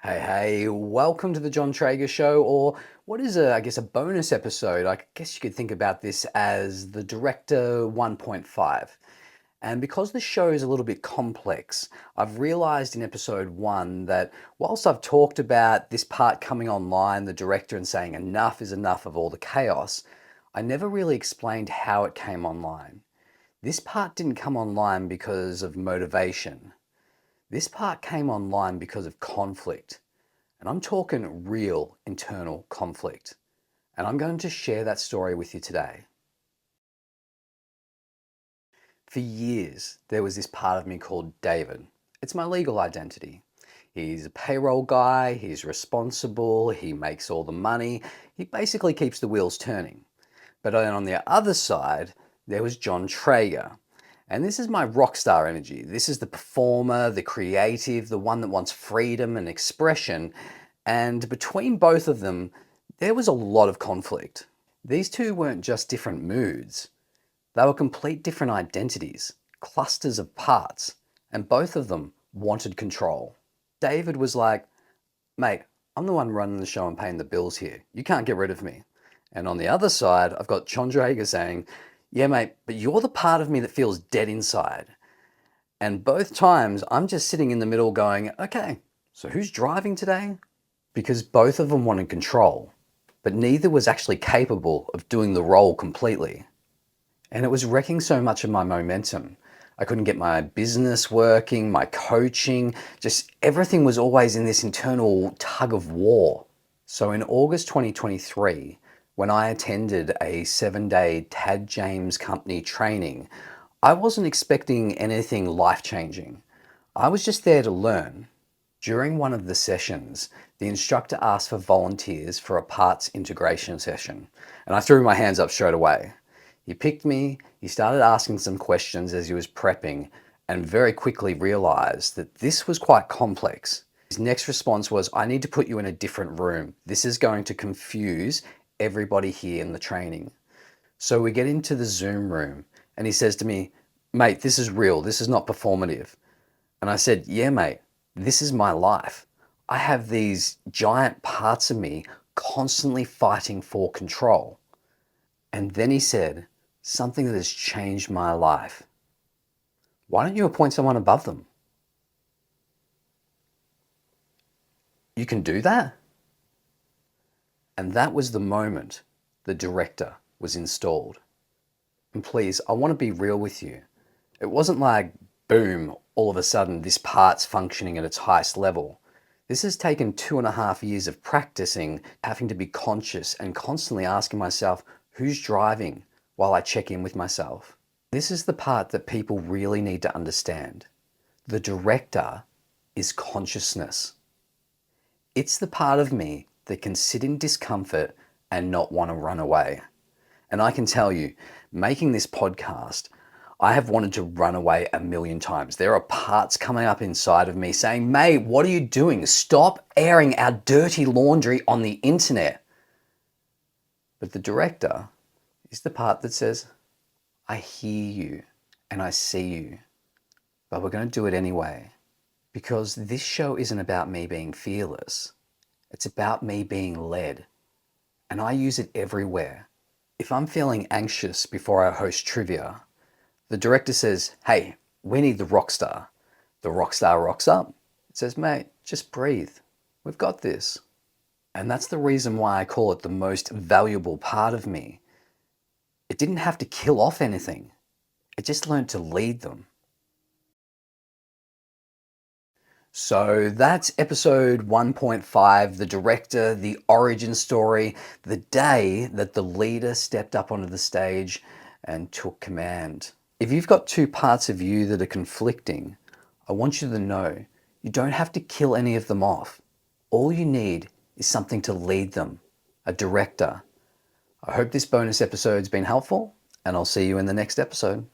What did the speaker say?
Hey, welcome to the John Trager Show, or what is I guess, a bonus episode. I guess you could think about this as the Director 1.5. And because the show is a little bit complex, I've realized in episode 1 that whilst I've talked about this part coming online, the director, and saying enough is enough of all the chaos, I never really explained how it came online. This part didn't come online because of motivation. This part came online because of conflict. And I'm talking real internal conflict. And I'm going to share that story with you today. For years, there was this part of me called David. It's my legal identity. He's a payroll guy, he's responsible, he makes all the money, he basically keeps the wheels turning. But then on the other side, there was John Trager. And this is my rock star energy. This is the performer, the creative, the one that wants freedom and expression. And between both of them, there was a lot of conflict. These two weren't just different moods. They were complete different identities, clusters of parts, and both of them wanted control. David was like, mate, I'm the one running the show and paying the bills here. You can't get rid of me. And on the other side, I've got John Drager saying, yeah, mate, but you're the part of me that feels dead inside. And both times, I'm just sitting in the middle going, okay, so who's driving today? Because both of them wanted control, but neither was actually capable of doing the role completely. And it was wrecking so much of my momentum. I couldn't get my business working, my coaching, just everything was always in this internal tug of war. So in August 2023, when I attended a 7-day Tad James Company training, I wasn't expecting anything life-changing. I was just there to learn. During one of the sessions, the instructor asked for volunteers for a parts integration session, and I threw my hands up straight away. He picked me, he started asking some questions as he was prepping, and very quickly realized that this was quite complex. His next response was, I need to put you in a different room. This is going to confuse everybody here in the training. So we get into the Zoom room, and he says to me, mate, this is real, this is not performative. And I said, yeah, mate, this is my life. I have these giant parts of me constantly fighting for control. And then he said, something that has changed my life. Why don't you appoint someone above them? You can do that? And that was the moment the director was installed. And please, I want to be real with you. It wasn't like, boom, all of a sudden this part's functioning at its highest level. This has taken 2.5 years of practicing, having to be conscious and constantly asking myself, who's driving, while I check in with myself. This is the part that people really need to understand. The director is consciousness. It's the part of me that can sit in discomfort and not want to run away. And I can tell you, making this podcast, I have wanted to run away 1,000,000 times. There are parts coming up inside of me saying, mate, what are you doing? Stop airing our dirty laundry on the internet. But the director is the part that says, I hear you and I see you, but we're going to do it anyway. Because this show isn't about me being fearless. It's about me being led. And I use it everywhere. If I'm feeling anxious before I host trivia, the director says, hey, we need the rock star. The rock star rocks up. It says, mate, just breathe. We've got this. And that's the reason why I call it the most valuable part of me. It didn't have to kill off anything. It just learned to lead them. So that's episode 1.5, the director, the origin story, the day that the leader stepped up onto the stage and took command. If you've got two parts of you that are conflicting, I want you to know you don't have to kill any of them off. All you need is something to lead them, a director. I hope this bonus episode's been helpful, and I'll see you in the next episode.